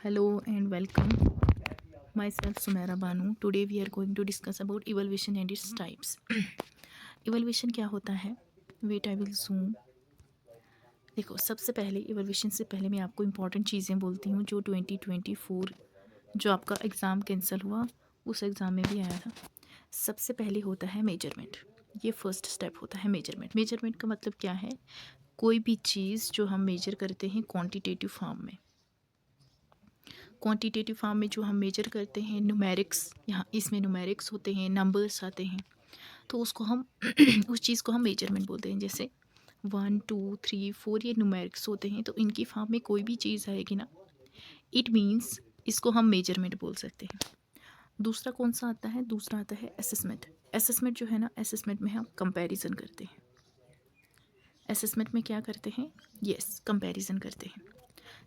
Hello and welcome. Myself Sumaira Banu. Today we are going to discuss about evaluation and its types. Evaluation क्या होता है? Wait, I will zoom. देखो, सबसे पहले evaluation से पहले मैं आपको important चीज़ें बोलती हूँ जो 2024 जो आपका एग्ज़ाम कैंसिल हुआ उस एग्ज़ाम में भी आया था। सबसे पहले होता है मेजरमेंट। ये फर्स्ट स्टेप होता है मेजरमेंट। मेजरमेंट का मतलब क्या है? कोई भी चीज़ जो हम मेजर करते हैं क्वांटिटेटिव फॉर्म में। क्वांटिटेटिव फॉर्म में जो हम मेजर करते हैं न्यूमेरिक्स, यहाँ इसमें न्यूमेरिक्स होते हैं, नंबर्स आते हैं, तो उसको हम उस चीज़ को हम मेजरमेंट बोलते हैं। जैसे 1 2 3 4 ये न्यूमेरिक्स होते हैं, तो इनकी फॉर्म में कोई भी चीज़ आएगी ना, इट मीन्स इसको हम मेजरमेंट बोल सकते हैं। दूसरा कौन सा आता है? दूसरा आता है असेसमेंट। असेसमेंट जो है ना, असेसमेंट में हम कंपैरिजन करते हैं। असेसमेंट में क्या करते हैं? यस, कंपैरिजन करते हैं।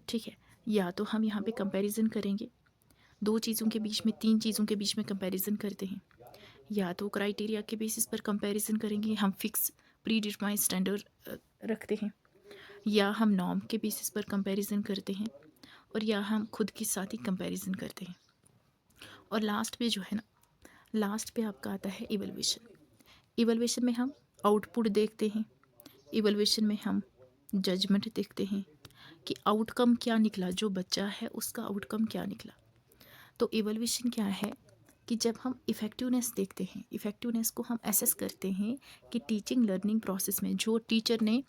ठीक है, या तो हम यहाँ पे कंपैरिजन करेंगे, दो चीज़ों के बीच में, तीन चीज़ों के बीच में कंपैरिजन करते हैं, या तो क्राइटेरिया के बेसिस पर कंपैरिजन करेंगे, हम फिक्स प्री डिटरमाइंड स्टैंडर्ड रखते हैं, या हम नॉर्म के बेसिस पर कंपैरिजन करते हैं, और या हम खुद के साथ ही कंपैरिजन करते हैं। और लास्ट पे जो है ना, लास्ट पे आपका आता है इवैल्यूएशन। इवैल्यूएशन में हम आउटपुट देखते हैं, इवैल्यूएशन में हम जजमेंट देखते हैं कि आउटकम क्या निकला, जो बच्चा है उसका आउटकम क्या निकला। तो इवैल्यूएशन क्या है कि जब हम इफ़ेक्टिवनेस देखते हैं, इफ़ेक्टिवनेस को हम असेस करते हैं कि टीचिंग लर्निंग प्रोसेस में जो टीचर ने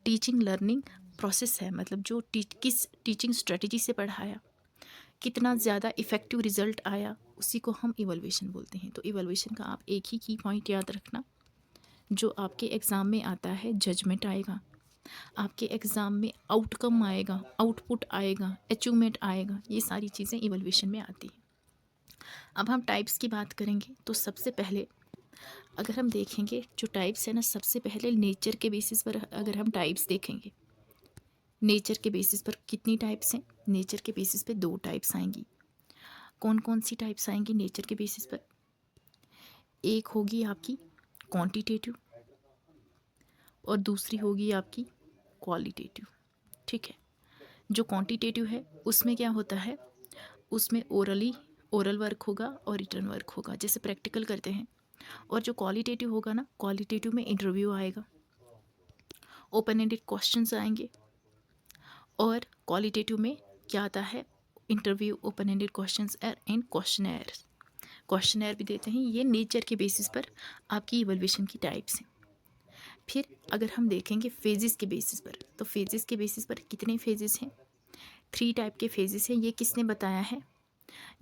टीचिंग लर्निंग प्रोसेस है, मतलब जो किस टीचिंग स्ट्रेटजी से पढ़ाया, कितना ज़्यादा इफ़ेक्टिव रिजल्ट आया, उसी को हम इवैल्यूएशन बोलते हैं। तो इवैल्यूएशन का आप एक ही की पॉइंट याद रखना, जो आपके एग्ज़ाम में आता है जजमेंट आएगा, आपके एग्ज़ाम में आउटकम आएगा, आउटपुट आएगा, अचीवमेंट आएगा, ये सारी चीज़ें इवैल्यूएशन में आती हैं। अब हम टाइप्स की बात करेंगे, तो सबसे पहले अगर हम देखेंगे जो टाइप्स है ना, सबसे पहले नेचर के बेसिस पर अगर हम टाइप्स देखेंगे, नेचर के बेसिस पर कितनी टाइप्स हैं? नेचर के बेसिस पे 2 टाइप्स आएंगी। कौन कौन सी टाइप्स आएंगी नेचर के बेसिस पर? एक होगी आपकी क्वांटिटेटिव और दूसरी होगी आपकी क्वालिटेटिव। ठीक है, जो क्वांटिटेटिव है उसमें क्या होता है, उसमें ओरल वर्क होगा और रिटर्न वर्क होगा, जैसे प्रैक्टिकल करते हैं। और जो क्वालिटेटिव होगा ना, क्वालिटेटिव में इंटरव्यू आएगा, ओपन एंडेड क्वेश्चंस आएंगे, और क्वालिटेटिव में क्या आता है? Interview, open ended questions and questionnaire भी देते हैं। ये नेचर के बेसिस पर आपकी इवैल्यूएशन की टाइप्स हैं। फिर अगर हम देखेंगे फेजेस के बेसिस पर, तो फेजेस के बेसिस पर कितने फेजेस हैं? 3 टाइप के फेजेस हैं। ये किसने बताया है?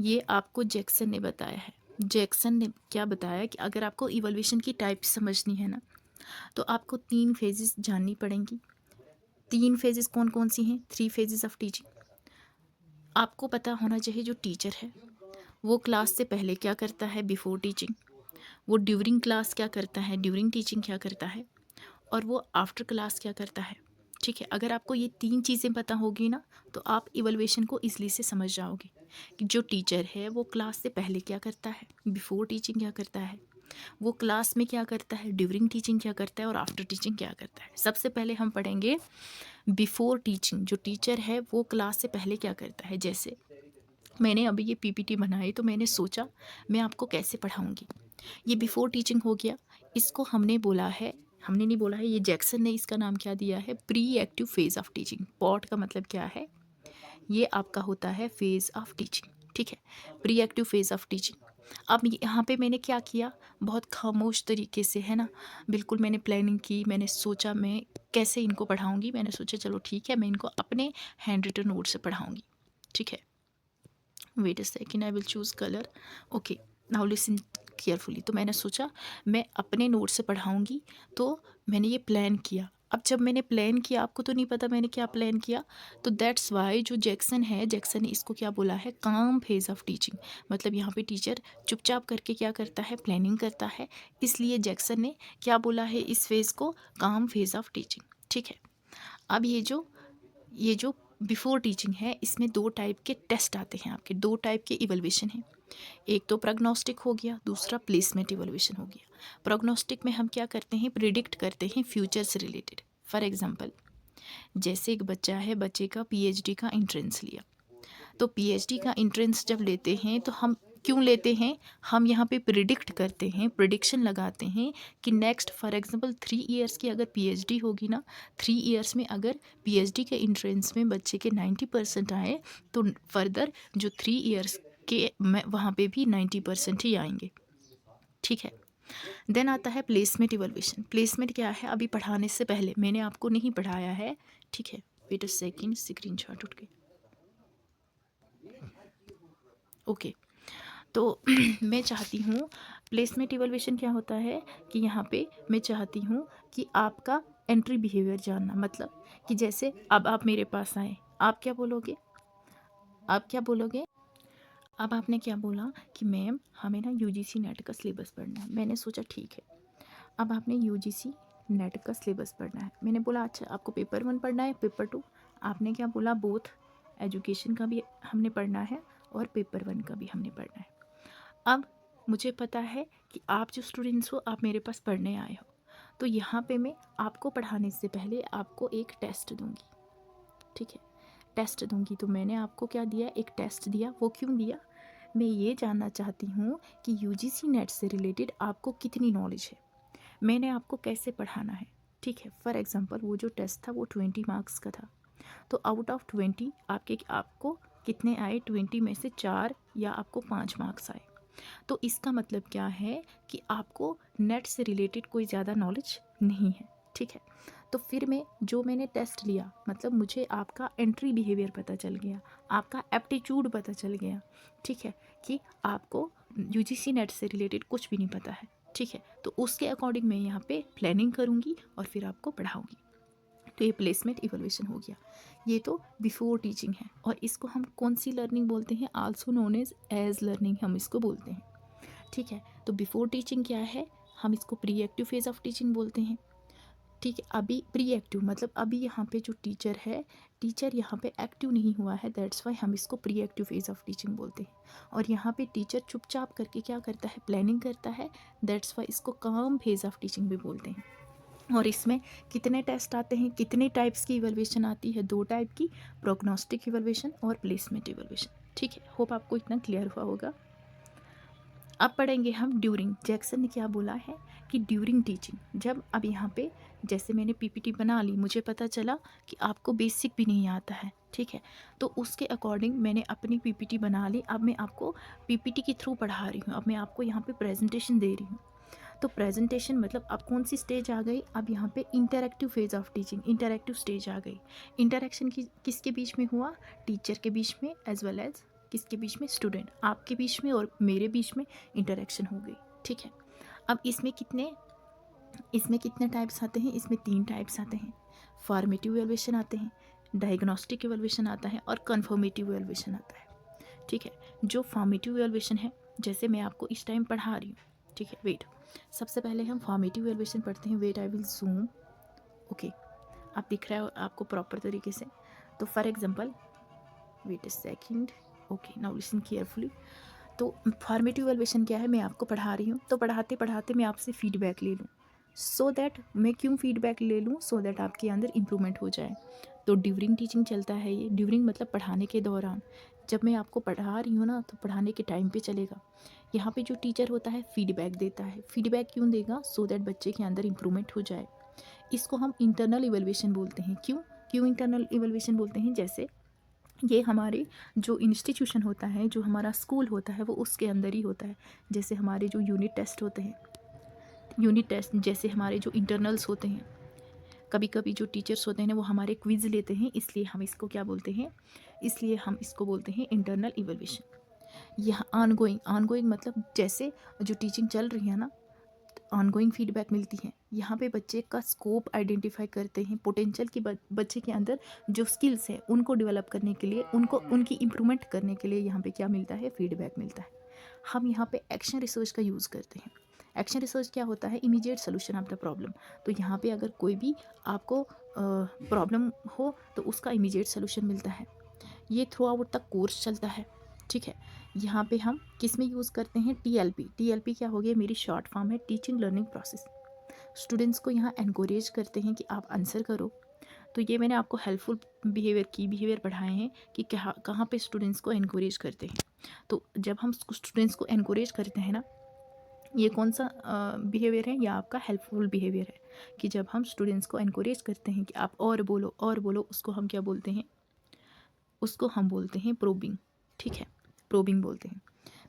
ये आपको जैक्सन ने बताया है। जैक्सन ने क्या बताया कि अगर आपको इवैल्यूएशन की टाइप समझनी है ना, तो आपको 3 फेजेस जाननी पड़ेंगी। 3 फेजेस कौन कौन सी हैं? 3 फेजेस ऑफ टीचिंग। आपको पता होना चाहिए जो टीचर है वो क्लास से पहले क्या करता है, बिफोर टीचिंग, वो ड्यूरिंग क्लास क्या करता है, ड्यूरिंग टीचिंग क्या करता है, और वो आफ्टर क्लास क्या करता है। ठीक है, अगर आपको ये 3 चीज़ें पता होगी ना, तो आप इवैल्यूएशन को ईज़िली से समझ जाओगे कि जो टीचर है वो क्लास से पहले क्या करता है, बिफोर टीचिंग क्या करता है, वो क्लास में क्या करता है, ड्यूरिंग टीचिंग क्या करता है, और आफ्टर टीचिंग क्या करता है। सबसे पहले हम पढ़ेंगे बिफोर टीचिंग, जो टीचर है वो क्लास से पहले क्या करता है। जैसे मैंने अभी ये पीपीटी बनाई, तो मैंने सोचा मैं आपको कैसे पढ़ाऊँगी। ये बिफोर टीचिंग हो गया। इसको हमने बोला है, हमने नहीं बोला है, ये जैक्सन ने इसका नाम क्या दिया है? Pre active phase of teaching. Pot का मतलब क्या है? ये आपका होता है फेज़ ऑफ टीचिंग। ठीक है, pre active phase of teaching. अब यहाँ पे मैंने क्या किया, बहुत खामोश तरीके से, है ना, बिल्कुल मैंने प्लानिंग की, मैंने सोचा मैं कैसे इनको पढ़ाऊँगी। मैंने सोचा चलो ठीक है, मैं इनको अपने हैंड रिटन नोट से पढ़ाऊँगी। ठीक है, wait a second, I will choose colour. Okay, now listen carefully. तो मैंने सोचा मैं अपने नोट से पढ़ाऊँगी, तो मैंने ये प्लान किया। अब जब मैंने प्लान किया, आपको तो नहीं पता मैंने क्या प्लान किया, तो दैट्स वाई जो जैक्सन है, जैक्सन ने इसको क्या बोला है? काम फेज़ ऑफ टीचिंग। मतलब यहाँ पे टीचर चुपचाप करके क्या करता है? प्लानिंग करता है। इसलिए जैक्सन ने क्या बोला है इस फेज़ को? काम फेज़ ऑफ टीचिंग। ठीक है, अब ये जो बिफोर टीचिंग है, इसमें 2 टाइप के टेस्ट आते हैं आपके, 2 टाइप के इवैल्यूएशन हैं। एक तो प्रोग्नोस्टिक हो गया, दूसरा प्लेसमेंट इवैल्यूएशन हो गया। प्रोग्नोस्टिक में हम क्या करते हैं? प्रिडिक्ट करते हैं फ्यूचर से रिलेटेड। फॉर एग्जांपल, जैसे एक बच्चा है, बच्चे का पीएचडी का एंट्रेंस लिया, तो पीएचडी का एंट्रेंस जब लेते हैं तो हम क्यों लेते हैं, हम यहाँ पे प्रिडिक्ट करते हैं, प्रिडिक्शन लगाते हैं कि नेक्स्ट फॉर एग्जांपल 3 इयर्स की अगर पीएचडी होगी ना, 3 इयर्स में अगर पीएचडी के एंट्रेंस में बच्चे के 90% आए तो फर्दर जो 3 इयर्स के वहाँ पे भी 90% ही आएंगे। ठीक है। देन आता है प्लेसमेंट इवैल्यूएशन। प्लेसमेंट क्या है, अभी पढ़ाने से पहले मैंने आपको नहीं पढ़ाया है, ठीक है। वेट अ सेकंड, स्क्रीनशॉट उठ के, ओके। तो मैं चाहती हूँ प्लेसमेंट इवैल्यूएशन क्या होता है कि यहाँ पे मैं चाहती हूँ कि आपका एंट्री बिहेवियर जानना, मतलब कि जैसे अब आप मेरे पास आए, आप क्या बोलोगे, आप क्या बोलोगे, अब आपने क्या बोला कि मैम हमें ना यूजीसी नेट का सिलेबस पढ़ना है। मैंने सोचा ठीक है, अब आपने यूजीसी नेट का सिलेबस पढ़ना है। मैंने बोला अच्छा आपको पेपर 1 पढ़ना है, पेपर 2। आपने क्या बोला, बोथ एजुकेशन का भी हमने पढ़ना है और पेपर 1 का भी हमने पढ़ना है। अब मुझे पता है कि आप जो स्टूडेंट्स हो, आप मेरे पास पढ़ने आए हो, तो यहाँ पे मैं आपको पढ़ाने से पहले आपको एक टेस्ट दूंगी, ठीक है। टेस्ट दूंगी तो मैंने आपको क्या दिया, एक टेस्ट दिया। वो क्यों दिया, मैं ये जानना चाहती हूँ कि यूजीसी नेट से रिलेटेड आपको कितनी नॉलेज है, मैंने आपको कैसे पढ़ाना है, ठीक है। फॉर एग्जांपल वो जो टेस्ट था वो 20 मार्क्स का था, तो आउट ऑफ 20 आपको कितने आए, 20 में से 4 या आपको 5 मार्क्स आए। तो इसका मतलब क्या है कि आपको नेट से रिलेटेड कोई ज़्यादा नॉलेज नहीं है, ठीक है। तो फिर मैंने टेस्ट लिया, मतलब मुझे आपका एंट्री बिहेवियर पता चल गया, आपका एप्टीट्यूड पता चल गया, ठीक है, कि आपको यूजीसी नेट से रिलेटेड कुछ भी नहीं पता है, ठीक है। तो उसके अकॉर्डिंग मैं यहाँ पे प्लानिंग करूँगी और फिर आपको पढ़ाऊँगी। तो ये प्लेसमेंट इवैल्यूएशन हो गया। ये तो बिफोर टीचिंग है, और इसको हम कौन सी लर्निंग बोलते हैं, आल्सो नोन एज लर्निंग हम इसको बोलते हैं, ठीक है। तो बिफोर टीचिंग क्या है, हम इसको pre active phase of teaching बोलते हैं, ठीक है। अभी प्री एक्टिव मतलब अभी यहाँ पे जो टीचर है, टीचर यहाँ पे एक्टिव नहीं हुआ है, दैट्स वाई हम इसको pre active phase of teaching बोलते हैं। और यहाँ पे टीचर चुपचाप करके क्या करता है, प्लानिंग करता है, दैट्स वाई इसको काम फेज ऑफ टीचिंग भी बोलते हैं। और इसमें कितने टेस्ट आते हैं, कितने टाइप्स की इवैल्यूएशन आती है, 2 टाइप की, प्रोग्नोस्टिक इवैल्यूएशन और प्लेसमेंट इवैल्यूएशन, ठीक है। होप आपको इतना क्लियर हुआ होगा। अब पढ़ेंगे हम ड्यूरिंग। जैक्सन ने क्या बोला है कि ड्यूरिंग टीचिंग, जब अब यहाँ पे जैसे मैंने पीपीटी बना ली, मुझे पता चला कि आपको बेसिक भी नहीं आता है, ठीक है। तो उसके अकॉर्डिंग मैंने अपनी पीपीटी बना ली। अब मैं आपको पीपीटी के थ्रू पढ़ा रही हूँ, अब मैं आपको यहाँ पे प्रेजेंटेशन दे रही हूँ। तो प्रेजेंटेशन मतलब अब कौन सी स्टेज आ गई, अब यहाँ पे interactive phase of teaching, interactive stage आ गई। इंटरैक्शन किसके बीच में हुआ, टीचर के बीच में एज वेल एज किसके बीच में, स्टूडेंट, आपके बीच में और मेरे बीच में इंटरैक्शन हो गई, ठीक है। अब इसमें कितने टाइप्स आते हैं, इसमें 3 टाइप्स आते हैं। फॉर्मेटिव इवैल्यूएशन आते हैं, डायग्नोस्टिक इवैल्यूएशन आता है और कन्फर्मेटिव इवैल्यूएशन आता है, ठीक है। जो फॉर्मेटिव इवैल्यूएशन है, जैसे मैं आपको इस टाइम पढ़ा रही हूँ, ठीक है। वेट, सबसे पहले हम फॉर्मेटिव इवैल्यूएशन पढ़ते हैं। Wait I will zoom, okay, आप दिख रहा है आपको प्रॉपर तरीके से। तो for example, wait a second, okay, now listen carefully. तो फॉर्मेटिव इवैल्यूएशन क्या है, मैं आपको पढ़ा रही हूँ, तो पढ़ाते पढ़ाते मैं आपसे फीडबैक ले लूँ, सो दैट मैं क्यों फीडबैक ले लूँ, सो दैट आपके अंदर इम्प्रूवमेंट हो जाए। तो ड्यूरिंग टीचिंग चलता है ये। ड्यूरिंग मतलब पढ़ाने के दौरान, जब मैं आपको पढ़ा रही हूँ ना, तो पढ़ाने के टाइम पे चलेगा। यहाँ पे जो टीचर होता है फीडबैक देता है। फीडबैक क्यों देगा, सो दैट बच्चे के अंदर इम्प्रूवमेंट हो जाए। इसको हम इंटरनल इवैल्यूएशन बोलते हैं। क्यों इंटरनल इवैल्यूएशन बोलते हैं, जैसे ये हमारे जो इंस्टीट्यूशन होता है, जो हमारा स्कूल होता है, वो उसके अंदर ही होता है। जैसे हमारे जो यूनिट टेस्ट होते हैं, यूनिट टेस्ट जैसे हमारे जो इंटरनल्स होते हैं, कभी कभी जो टीचर्स होते हैं ना, वो हमारे क्विज़ लेते हैं, इसलिए हम इसको क्या बोलते हैं, इसलिए हम इसको बोलते हैं इंटरनल इवैल्यूएशन। यह ऑनगोइंग मतलब जैसे जो टीचिंग चल रही है ना, ऑनगोइंग फीडबैक मिलती है। यहाँ पे बच्चे का स्कोप आइडेंटिफाई करते हैं, पोटेंशियल की बच्चे के अंदर जो स्किल्स है उनको डेवलप करने के लिए, उनकी इम्प्रूवमेंट करने के लिए यहाँ पे क्या मिलता है, फीडबैक मिलता है। हम यहाँ पे एक्शन रिसर्च का यूज़ करते हैं। एक्शन रिसर्च क्या होता है, immediate solution of the problem. तो यहाँ पे अगर कोई भी आपको प्रॉब्लम हो तो उसका इमीडिएट सोल्यूशन मिलता है। ये थ्रू आउट तक कोर्स चलता है, ठीक है। यहाँ पे हम किस में यूज़ करते हैं, टीएलपी क्या हो गया, मेरी शॉर्ट फॉर्म है टीचिंग लर्निंग प्रोसेस। स्टूडेंट्स को यहाँ एनकरेज करते हैं कि आप आंसर करो, तो ये मैंने आपको हेल्पफुल बिहेवियर की बिहेवियर पढ़ाए हैं कि कहाँ कहाँ पे स्टूडेंट्स को एनकरेज करते हैं। तो जब हम स्टूडेंट्स को एनकरेज करते हैं ना, ये कौन सा बिहेवियर है, या आपका हेल्पफुल बिहेवियर है, कि जब हम स्टूडेंट्स को एनकरेज करते हैं कि आप और बोलो, उसको हम क्या बोलते हैं, उसको हम बोलते हैं प्रोबिंग। ठीक है, प्रोबिंग बोलते हैं।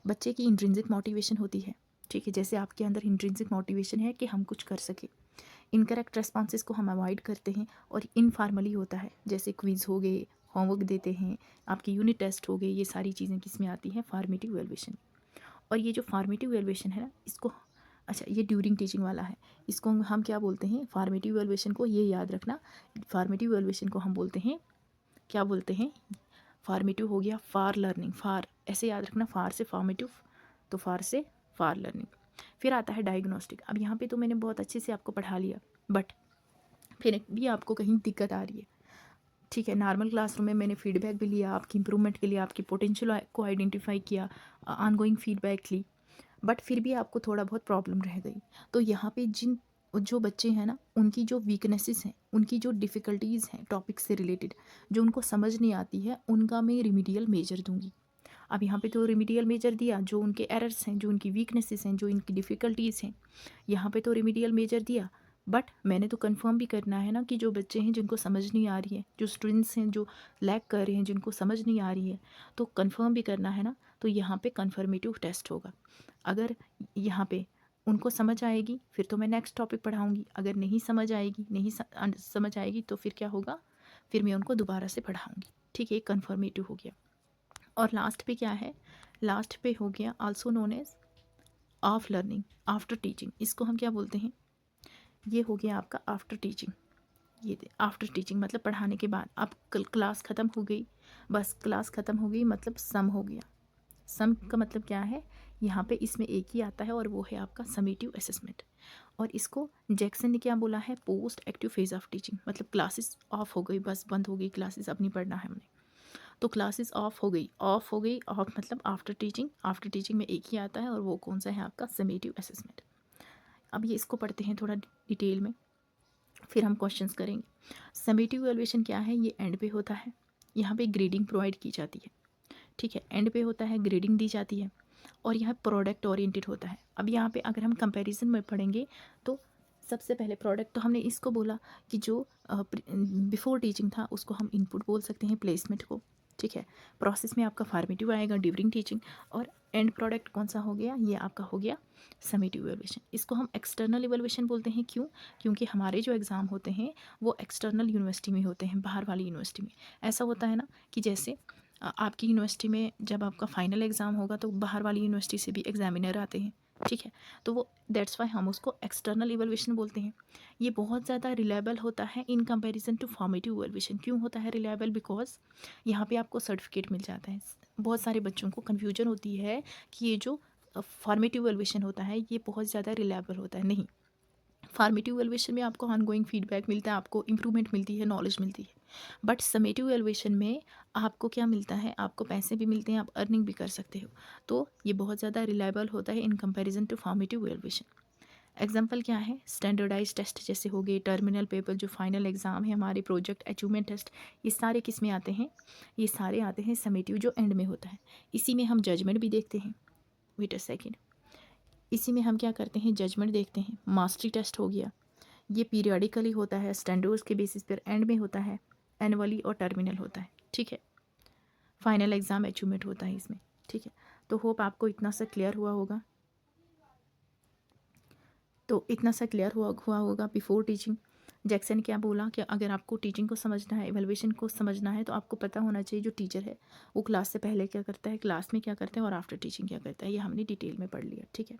बच्चे की इंट्रिंसिक मोटिवेशन होती है। ठीक है, जैसे आपके अंदर इंट्रिंसिक मोटिवेशन है कि हम कुछ कर सके। इनकरेक्ट रेस्पॉन्सेज को हम अवॉइड करते हैं और इनफॉर्मली होता है, जैसे क्विज हो गए, होमवर्क देते हैं, आपकी यूनिट टेस्ट हो गए, ये सारी चीज़ें किस में आती हैं, फॉर्मेटिव इवैल्यूएशन। और ये जो फॉर्मेटिव इवैल्यूएशन है ना, इसको, अच्छा ये ड्यूरिंग टीचिंग वाला है, इसको हम क्या बोलते हैं, फॉर्मेटिव इवैल्यूएशन को, ये याद रखना, फॉर्मेटिव इवैल्यूएशन को हम बोलते हैं, क्या बोलते हैं, फॉर्मेटिव हो गया फॉर लर्निंग, फॉर ऐसे याद रखना, फॉर से फॉर्मेटिव, तो फॉर से फॉर लर्निंग। फिर आता है डायग्नोस्टिक। अब यहाँ पे तो मैंने बहुत अच्छे से आपको पढ़ा लिया, बट फिर भी आपको कहीं दिक्कत आ रही है। ठीक है, नॉर्मल क्लासरूम में मैंने फीडबैक भी लिया, आपकी इंप्रूवमेंट के लिए आपकी पोटेंशियल को आइडेंटिफाई किया, ऑनगोइंग फीडबैक ली, बट फिर भी आपको थोड़ा बहुत प्रॉब्लम रह गई। तो यहाँ पे जो बच्चे हैं ना, उनकी जो वीकनेसेस हैं, उनकी जो डिफ़िकल्टीज़ हैं टॉपिक से रिलेटेड, जो उनको समझ नहीं आती है, उनका मैं रिमीडियल मेजर दूंगी। अब यहाँ पे तो रिमीडियल मेजर दिया, जो उनके एरर्स हैं, जो उनकी वीकनेसेस हैं, जो इनकी डिफ़िकल्टीज़ हैं, यहाँ पे तो रिमीडियल मेजर दिया। बट मैंने तो कंफर्म भी करना है ना कि जो बच्चे हैं जिनको समझ नहीं आ रही है, जो स्टूडेंट्स हैं जो लैग कर रहे हैं, जिनको समझ नहीं आ रही है, तो कंफर्म भी करना है ना। तो यहाँ पे कन्फर्मेटिव टेस्ट होगा। अगर यहाँ पे उनको समझ आएगी फिर तो मैं नेक्स्ट टॉपिक पढ़ाऊँगी, अगर नहीं समझ आएगी, नहीं समझ आएगी, तो फिर क्या होगा, फिर मैं उनको दोबारा से पढ़ाऊँगी। ठीक है, कन्फर्मेटिव हो गया। और लास्ट पे क्या है, लास्ट पे हो गया also known as of learning after teaching. इसको हम क्या बोलते हैं, ये हो गया आपका आफ्टर टीचिंग। ये आफ्टर टीचिंग मतलब पढ़ाने के बाद, अब कल क्लास ख़त्म हो गई, बस क्लास ख़त्म हो गई, मतलब सम हो गया। सम का मतलब क्या है, यहाँ पे इसमें एक ही आता है और वो है आपका समेटिव असेसमेंट। और इसको जैक्सन ने क्या बोला है, post active phase of teaching, मतलब क्लासेस ऑफ हो गई, बस बंद हो गई क्लासेस, अब नहीं पढ़ना है हमने, तो क्लासेस ऑफ हो गई, ऑफ हो गई, ऑफ मतलब आफ्टर टीचिंग। आफ्टर टीचिंग में एक ही आता है और वो कौन सा है, आपका समेटिव असेसमेंट। अब ये इसको पढ़ते हैं थोड़ा डिटेल में, फिर हम क्वेश्चंस करेंगे। समेटिव इवैल्यूएशन क्या है, ये एंड पे होता है, यहाँ पे ग्रेडिंग प्रोवाइड की जाती है। ठीक है, एंड पे होता है, ग्रेडिंग दी जाती है, और यह प्रोडक्ट ओरिएंटेड होता है। अब यहाँ पे अगर हम कंपैरिजन में पढ़ेंगे तो सबसे पहले प्रोडक्ट, तो हमने इसको बोला कि जो बिफोर टीचिंग था उसको हम इनपुट बोल सकते हैं, प्लेसमेंट को। ठीक है, प्रोसेस में आपका फॉर्मेटिव आएगा ड्यूरिंग टीचिंग, और एंड प्रोडक्ट कौन सा हो गया, ये आपका हो गया समेटिव इवैल्यूएशन। इसको हम एक्सटर्नल इवैल्यूएशन बोलते हैं, क्यों, क्योंकि हमारे जो एग्ज़ाम होते हैं वो एक्सटर्नल यूनिवर्सिटी में होते हैं, बाहर वाली यूनिवर्सिटी में। ऐसा होता है ना कि जैसे आपकी यूनिवर्सिटी में जब आपका फाइनल एग्ज़ाम होगा तो बाहर वाली यूनिवर्सिटी से भी एग्जामिनर आते हैं। ठीक है, तो वो दैट्स वाई हम उसको एक्सटर्नल इवैल्यूएशन बोलते हैं। ये बहुत ज़्यादा रिलायबल होता है in comparison to formative evaluation. क्यों होता है रिलायबल, बिकॉज यहाँ पे आपको सर्टिफिकेट मिल जाता है। बहुत सारे बच्चों को कन्फ्यूजन होती है कि ये जो फॉर्मेटिव इवैल्यूएशन होता है ये बहुत ज़्यादा रिलायबल होता है। नहीं, फॉर्मेटिव इवैल्यूएशन में आपको ऑनगोइंग फीडबैक मिलता है, आपको इंप्रूवमेंट मिलती है, नॉलेज मिलती है। बट समेटिव इवैल्यूएशन में आपको क्या मिलता है, आपको पैसे भी मिलते हैं, आप अर्निंग भी कर सकते हो। तो ये बहुत ज़्यादा रिलायबल होता है in comparison to formative evaluation. Example क्या है, स्टैंडर्डाइज टेस्ट जैसे हो गए, टर्मिनल पेपर जो फाइनल एग्ज़ाम है हमारे, प्रोजेक्ट अचीवमेंट टेस्ट, ये सारे किस में आते हैं, ये सारे आते हैं समेटिव जो एंड में होता है। इसी में हम जजमेंट भी देखते हैं, वेट अ सेकेंड, इसी में हम क्या करते हैं, जजमेंट देखते हैं। मास्टरी टेस्ट हो गया, ये पीरियडिकली होता है, स्टैंडर्ड्स के बेसिस पर एंड में होता है, एनुअली और टर्मिनल होता है। ठीक है, फाइनल एग्ज़ाम अचीवमेंट होता है इसमें। ठीक है, तो होप आपको इतना सा क्लियर हुआ होगा। तो इतना सा क्लियर हुआ होगा बिफोर टीचिंग। जैक्सन क्या बोला कि अगर आपको टीचिंग को समझना है, इवैल्यूएशन को समझना है, तो आपको पता होना चाहिए जो टीचर है वो क्लास से पहले क्या करता है, क्लास में क्या करता है, और आफ्टर टीचिंग क्या करता है। ये हमने डिटेल में पढ़ लिया। ठीक है,